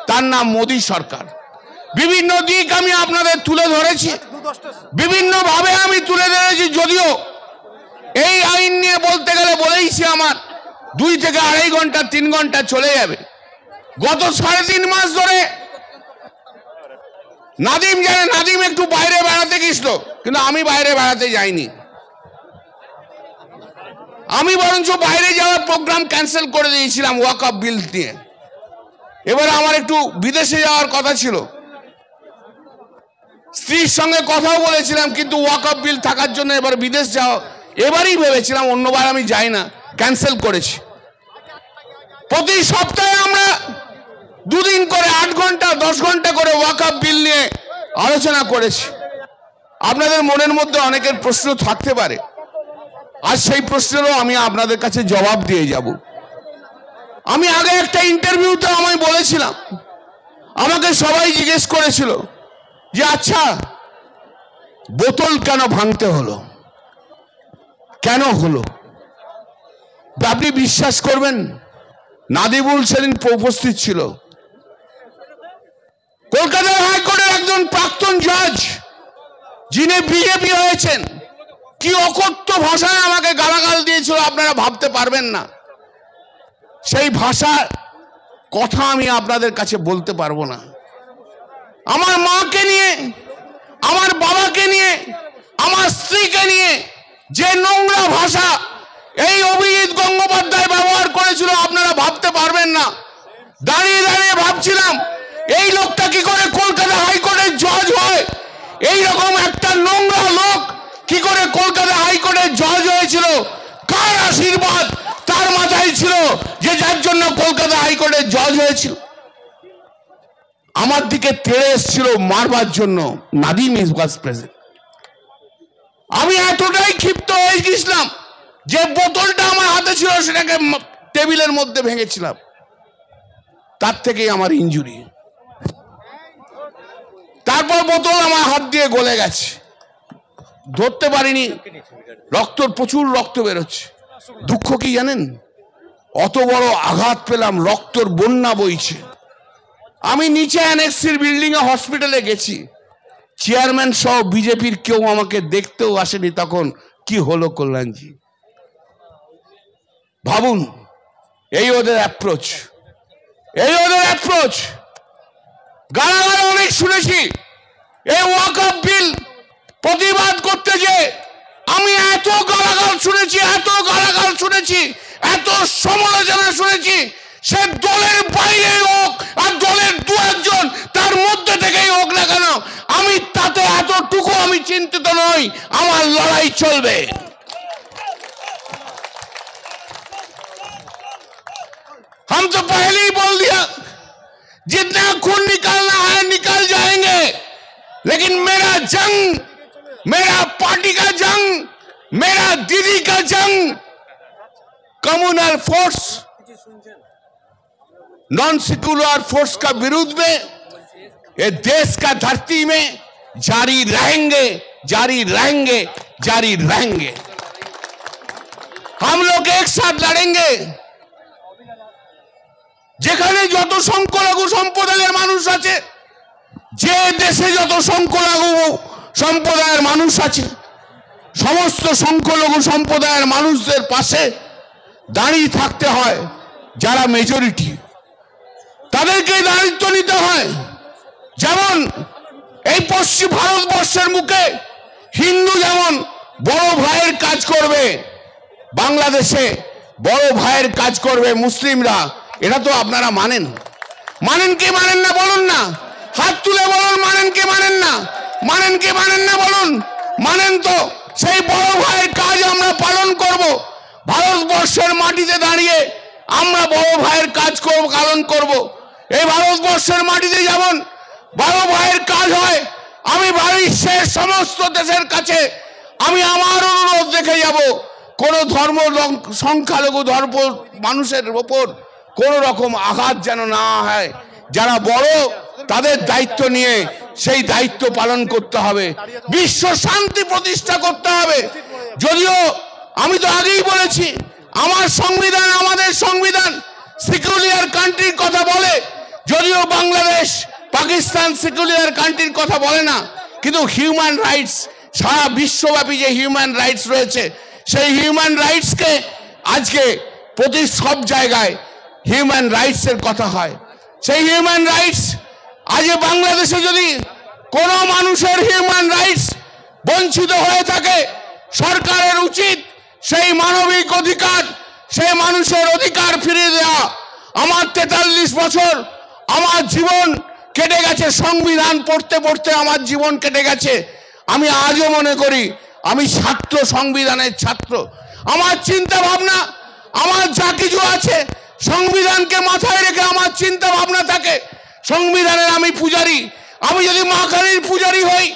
তার নাম মোদী সরকার। বিভিন্ন দিক আমি আপনাদের তুলে ধরেছি, বিভিন্ন ভাবে আমি তুলে ধরেছি। যদিও এই আইন নিয়ে বলতে গেলে বলেইছি আমার 2 থেকে 2.5 ঘন্টা 3 ঘন্টা চলে যাবে। গত 3.5 মাস ধরে নাদিম জানে, নাদিম একটু বাইরে বেড়াতে গেছিল, কিন্তু আমি বাইরে বেড়াতে যাইনি। আমি বরঞ্চ বাইরে যাওয়ার প্রোগ্রাম ক্যান্সেল করে দিয়েছিলাম ওয়াকফ বিল নিয়ে। এবার আমার একটু বিদেশে যাওয়ার কথা ছিল, স্ত্রীর সঙ্গে কথাও বলেছিলাম, কিন্তু ওয়াকফ বিল থাকার জন্য এবার বিদেশ যাওয়া এবারই ভেবেছিলাম, অন্যবার আমি যাই না, ক্যান্সেল করেছি। প্রতি সপ্তাহে আমরা 2 দিন করে 8 ঘন্টা 10 ঘন্টা করে ওয়াকফ বিল নিয়ে আলোচনা করেছি। আপনাদের মনের মধ্যে অনেকের প্রশ্ন থাকতে পারে, আর সেই প্রশ্নেরও আমি আপনাদের কাছে জবাব দিয়ে যাব। আমি আগে একটা ইন্টারভিউতে আমি বলেছিলাম, আমাকে সবাই জিজ্ঞেস করেছিল যে আচ্ছা বোতল কেন ভাঙতে হলো, কেন হলো? আপনি বিশ্বাস করবেন, নাদিবুল সেদিন উপস্থিত ছিল, কলকাতা হাইকোর্টের একজন প্রাক্তন জজ, যিনি বিজেপি হয়েছেন, কি অকথ্য ভাষায় আমাকে গালাগাল দিয়েছিল আপনারা ভাবতে পারবেন না। সেই ভাষার কথা আমি আপনাদের কাছে বলতে পারবো না। আমার মাকে নিয়ে, আমার বাবাকে নিয়ে, আমার স্ত্রীকে নিয়ে যে নোংরা ভাষা এই অভিজিৎ গঙ্গোপাধ্যায় ব্যবহার করেছিল আপনারা ভাবতে পারবেন না। দাঁড়িয়ে দাঁড়িয়ে ভাবছিলাম এই লোকটা কি করে কলকাতা হাইকোর্টের জজ হয়, এই রকম একটা নোংরা লোক কি করে কলকাতা হাইকোর্টের জজ হয়েছিল, কার আশীর্বাদ তার মাথায় ছিল যে যার জন্য কলকাতা হাইকোর্টের জজ হয়েছিল? আমার দিকে তেড়ে এসেছিল মারবার জন্য, নাদিম ওয়াজ প্রেজেন্ট। আমি এতটাই ক্ষিপ্ত হয়ে গেছিলাম যে বোতলটা আমার হাতে ছিল সেটাকে টেবিলের মধ্যে ভেঙেছিলাম, তার থেকেই আমার ইনজুরি। তারপর বোতল আমার হাত দিয়ে গলে গেছে, ধরতে পারিনি, প্রচুর রক্ত বেরোচ্ছে। দুঃখ কি জানেন, অত বড় আঘাত পেলাম, রক্তর বন্যা বইছে। আমি নিচে অ্যানেক্সির বিল্ডিং এ হসপিটালে গেছি, চেয়ারম্যান সহ বিজেপির কেউ আমাকে দেখতেও আসেনি। তখন কি হলো কল্যাণজি? ভাবুন, এই ওদের অ্যাপ্রোচ, এই ওদের অ্যাপ্রোচ। গালাগাল অনেক শুনেছি এই ওয়াকফ বিল প্রতিবাদ করতে, যে আমি এত গালাগাল শুনেছি, এত গালাগাল শুনেছি, এত সমালোচনা শুনেছি, সে দলের বাইরে হোক আর দলের 2-1 তার মধ্যে থেকেই হোক না কেন, আমি তাতে এতটুকু আমি চিন্তিত নই। আমার লড়াই চলবে। हम तो पहले ही बोल दिया, जितना खून निकालना है निकल जाएंगे, लेकिन मेरा जंग, मेरा पार्टी का जंग, मेरा दीदी का जंग communal force, non secular force का विरुद्ध में ये देश का धरती में जारी रहेंगे, जारी रहेंगे, जारी रहेंगे। हम लोग एक साथ लड़ेंगे। যেখানে যত সংখ্যালঘু সম্প্রদায়ের মানুষ আছে, যে দেশে যত সংখ্যালঘু সম্প্রদায়ের মানুষ আছে, সমস্ত সংখ্যালঘু সম্প্রদায়ের মানুষদের পাশে দাঁড়িয়ে থাকতে হয়। যারা মেজরিটি, তাদেরকে দায়িত্ব নিতে হয়। যেমন এই পশ্চিম ভারতবর্ষের মুখে হিন্দু যেমন বড় ভাইয়ের কাজ করবে, বাংলাদেশে বড় ভাইয়ের কাজ করবে মুসলিমরা। এটা তো আপনারা মানেন, মানেন কি মানেন না বলুন না, হাত তুলে বলুন মানেন কি মানেন না, মানেন কি মানেন না বলুন। মানেন তো, সেই বড় ভাইয়ের কাজ আমরা পালন করব। ভারতবর্ষের মাটিতে দাঁড়িয়ে আমরা বড় ভাইয়ের কাজ করব, পালন করব। এই ভারতবর্ষের মাটিতে যেমন 12 ভাইয়ের কাজ হয়। আমি বিশ্বের সমস্ত দেশের কাছে আমি আমার অনুরোধ রেখে যাব, কোন ধর্ম সংখ্যালঘু ধর্ম মানুষের ওপর কোন রকম আঘাত যেন না হয়। যারা বড় তাদের দায়িত্ব নিয়ে সেই দায়িত্ব পালন করতে হবে, বিশ্ব শান্তি প্রতিষ্ঠা করতে হবে। যদিও আমি তো আগেই বলেছি, আমার সংবিধান, আমাদের সংবিধান সেকুলার কান্ট্রির কথা বলে, যদিও বাংলাদেশ পাকিস্তান সেকুলার কান্ট্রির কথা বলে না, কিন্তু হিউম্যান রাইটস, সারা বিশ্বব্যাপী যে হিউম্যান রাইটস রয়েছে, সেই হিউম্যান রাইটসকে আজকে প্রতি সব জায়গায় হিউম্যান রাইটসের কথা হয়। সেই হিউম্যান রাইটস আজ বাংলাদেশে যদি কোনো মানুষের হিউম্যান রাইটস বঞ্চিত হয়ে থাকে, সরকারের উচিত সেই মানবিক অধিকার, সেই মানুষের অধিকার ফিরিয়ে দেওয়া। আমার 43 বছর আমার জীবন কেটে গেছে, সংবিধান পড়তে পড়তে আমার জীবন কেটে গেছে। আমি আজও মনে করি আমি ছাত্র, সংবিধানের ছাত্র। আমার চিন্তা ভাবনা, আমার যা কিছু আছে সংবিধানকে মাথায় রেখে আমার চিন্তা ভাবনা থাকে। সংবিধানের আমি পূজারী। আমি যদি মা কালীর পূজারী হই,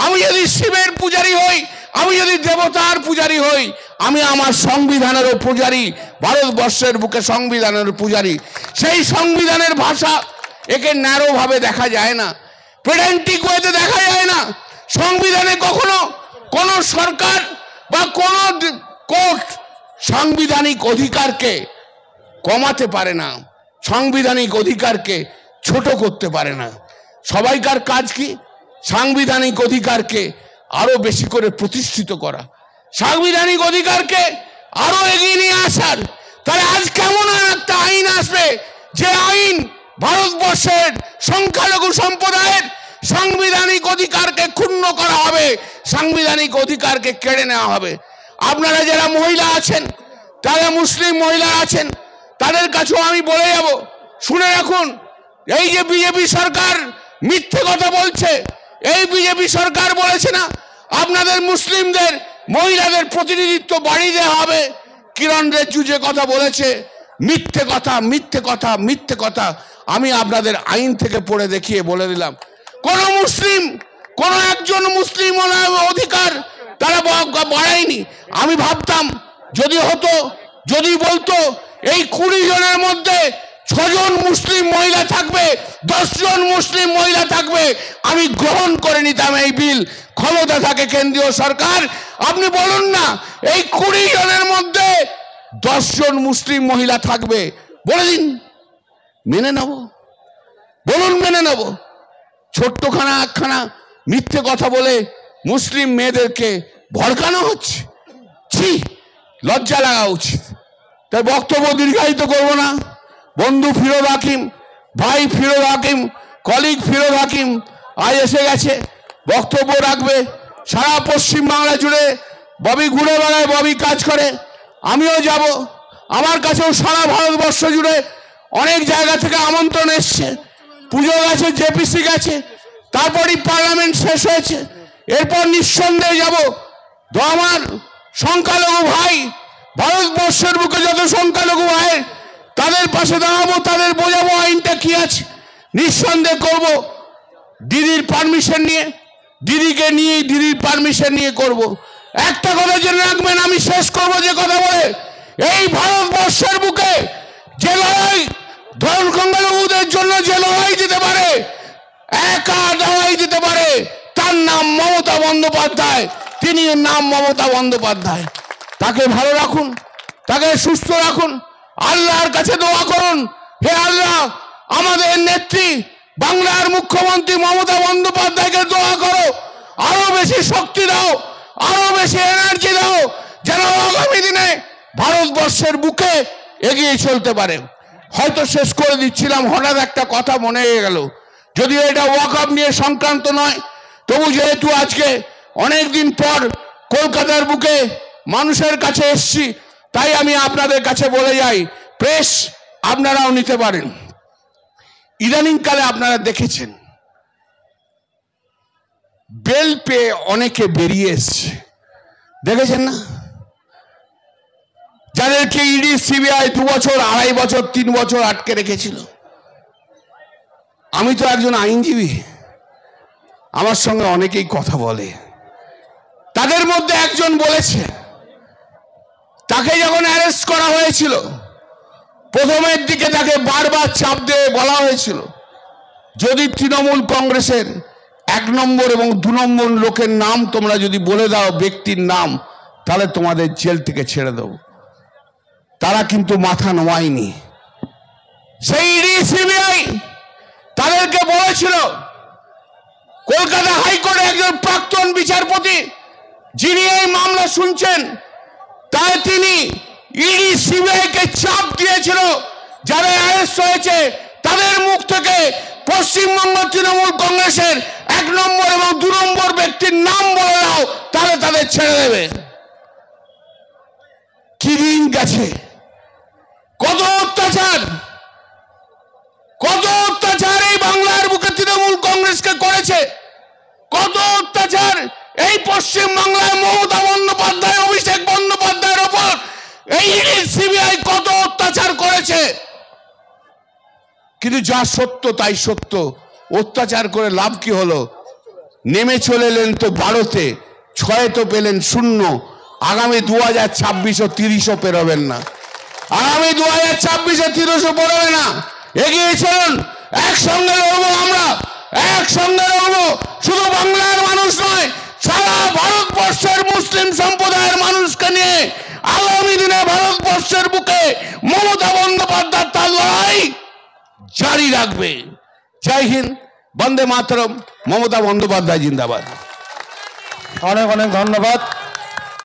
আমি যদি শিবের পূজারী হই, আমি যদি দেবতার পূজারী হই, আমি আমার সংবিধানেরও পূজারী, ভারতবর্ষের বুকে সংবিধানের পূজারী। সেই সংবিধানের ভাষা একে ন্যারো ভাবে দেখা যায় না, পেডেন্টিক ওয়েতে দেখা যায় না। সংবিধানে কখনো কোন সরকার বা কোন কোর্ট সাংবিধানিক অধিকারকে কমাতে পারে না, সাংবিধানিক অধিকারকে ছোট করতে পারে না। সবাইকার কাজ কি? সাংবিধানিক অধিকারকে আরো বেশি করে প্রতিষ্ঠিত করা, সাংবিধানিক অধিকারকে আরো এগিয়ে নিয়ে আসার। তাহলে আজ কেমন একটা আইন আসবে, যে আইন ভারতবর্ষের সংখ্যালঘু সম্প্রদায়ের সাংবিধানিক অধিকারকে ক্ষুণ্ণ করা হবে, সাংবিধানিক অধিকারকে কেড়ে নেওয়া হবে। আপনারা যারা মহিলা আছেন, যারা মুসলিম মহিলা আছেন, তাদের কাছেও আমি বলে যাব, শুনে রাখুন, এই যে বিজেপি সরকার মিথ্যে কথা বলছে, এই বিজেপি সরকার বলেছে না আপনাদের মুসলিমদের মহিলাদের প্রতিনিধিত্ব বাড়িয়ে দেওয়া হবে। কিরণ রিজিজু যে কথা বলেছে, মিথ্যে কথা, মিথ্যে কথা, মিথ্যে কথা। আমি আপনাদের আইন থেকে পড়ে দেখিয়ে বলে দিলাম, কোন মুসলিম, কোন একজন মুসলিম অধিকার তারা বাড়ায়নি। আমি ভাবতাম যদি হতো, যদি বলতো এই 20 জনের মধ্যে 6 জন মুসলিম মহিলা থাকবে, 10 জন মুসলিম মহিলা থাকবে, আমি গ্রহণ করে নিতাম এই বিল। ক্ষমতা থাকে কেন্দ্রীয় সরকার, আপনি বলুন না এই 20 জনের মধ্যে 10 জন মুসলিম মহিলা থাকবে, বলে দিন, মেনে নেব, বলুন মেনে নেব। ছোট্টখানা একখানা মিথ্যে কথা বলে মুসলিম মেয়েদেরকে ভড়কানো হচ্ছে, ছি, লজ্জা লাগা উচিত। তাই বক্তব্য দীর্ঘায়িত করব না। বন্ধু ফিরোজ হাকিম, ভাই ফিরোজ হাকিম, কলিগ ফিরোজ হাকিম আজ এসে গেছে, বক্তব্য রাখবে। সারা পশ্চিমবাংলা জুড়ে ববি ঘুরে বেড়ায়, ববি কাজ করে, আমিও যাব। আমার কাছেও সারা ভারতবর্ষ জুড়ে অনেক জায়গা থেকে আমন্ত্রণ এসছে। পুজো গেছে, জেপিসি গেছে, তারপরই পার্লামেন্ট শেষ হয়েছে, এরপর নিঃসন্দেহে যাব। তো আমার সংখ্যালঘু ভাই, ভারতবর্ষের বুকে যত সংখ্যালঘু ভাই, তাদের পাশে দাঁড়াবো, তাদের বোঝাবো আইনটা কি আছে। নিঃসন্দেহ করব, দিদির পারমিশন নিয়ে, দিদিকে নিয়ে, দিদির পারমিশন নিয়ে করব। একটা কথা জেনে রাখবেন, আমি শেষ করব যে কথা বলে, এই ভারতবর্ষের বুকে যে লড়াই সংখ্যালঘুদের জন্য যে লড়াই দিতে পারে, একা লড়াই দিতে পারে, তার নাম মমতা বন্দ্যোপাধ্যায়। তিনি নাম মমতা বন্দ্যোপাধ্যায়। তাকে ভালো রাখুন, তাকে সুস্থ রাখুন, আল্লাহর কাছে দোয়া করুন, হে আল্লাহ আমাদের নেত্রী বাংলার মুখ্যমন্ত্রী মমতা বন্দ্যোপাধ্যায়কে দোয়া করো, আরো বেশি শক্তি দাও, আরো বেশি এনার্জি দাও, যেন আগামী দিনে ভারতবর্ষের বুকে এগিয়ে চলতে পারে। হয়তো শেষ করে দিচ্ছিলাম, হঠাৎ একটা কথা মনে হয়ে গেল, যদিও এটা ওয়াকআপ নিয়ে সংক্রান্ত নয়, তবু যেহেতু আজকে অনেকদিন পর কলকাতার বুকে মানুষের কাছে এসছি, তাই আমি আপনাদের কাছে বলে যাই, প্রেস আপনারাও নিতে পারেন। ইদানিংকালে আপনারা দেখেছেন বেল পেয়ে অনেকে বেরিয়ে এসছে, দেখেছেন না? যাদেরকে ইডি সিবিআই 2 বছর, 2.5 বছর, 3 বছর আটকে রেখেছিল। আমি তো একজন আইনজীবী, আমার সঙ্গে অনেকেই কথা বলে। তাদের মধ্যে একজন বলেছে, তাকে যখন অ্যারেস্ট করা হয়েছিল প্রথমের দিকে তাকে বারবার চাপ দিয়ে বলা হয়েছিল, যদি তৃণমূল কংগ্রেসের 1 নম্বর এবং 2 নম্বর লোকের নাম তোমরা যদি বলে দাও, ব্যক্তির নাম, তাহলে তোমাদের জেল থেকে ছেড়ে দেব। তারা কিন্তু মাথা নোয়ায়নি। সেই ইডি সিবিআই তাদেরকে বলেছিল, কলকাতা হাইকোর্টে একজন প্রাক্তন বিচারপতি যিনি এই মামলা শুনছেন, তাই তিনি ইডি সিবিআই কে চাপ দিয়েছিল, যারা অ্যারেস্ট হয়েছে তাদের মুখ থেকে পশ্চিমবঙ্গ তৃণমূল কংগ্রেসের 1 নম্বর এবং 2 নম্বর ব্যক্তির নাম বলে দাও, তাহলে তাদের ছেড়ে দেবে। কি দিন গেছে, কত অত্যাচার, কত অত্যাচার এই বাংলার বুকে তৃণমূল কংগ্রেসকে করেছে, কত অত্যাচার এই পশ্চিম বাংলায় মমতা বন্দ্যোপাধ্যায়, অভিষেক বন্দ্যোপাধ্যায়ের ওপর এই সিবিআই কত অত্যাচার করেছে। কিন্তু যা সত্য তাই সত্য, অত্যাচার করে লাভ কি হলো? নেমে চলে এলেন তো 12তে, 6 তো পেলেন 0। আগামী 2026 ও 30ও পেরোবেন না, আগামী 2026 30ও পেরোবে না। এগিয়ে চলুন, একসঙ্গে লড়বো, আমরা একসঙ্গে লড়বো। শুধু বাংলার মানুষ নয়, সারা ভারতবর্ষের মুসলিম সম্প্রদায়ের মানুষকে নিয়ে আগামী দিনে ভারতবর্ষের বুকে মমতা বন্দ্যোপাধ্যায় তার লড়াই জারি রাখবে। জয় হিন্দ, বন্দে মাতরম, মমতা বন্দ্যোপাধ্যায় জিন্দাবাদ। অনেক অনেক ধন্যবাদ।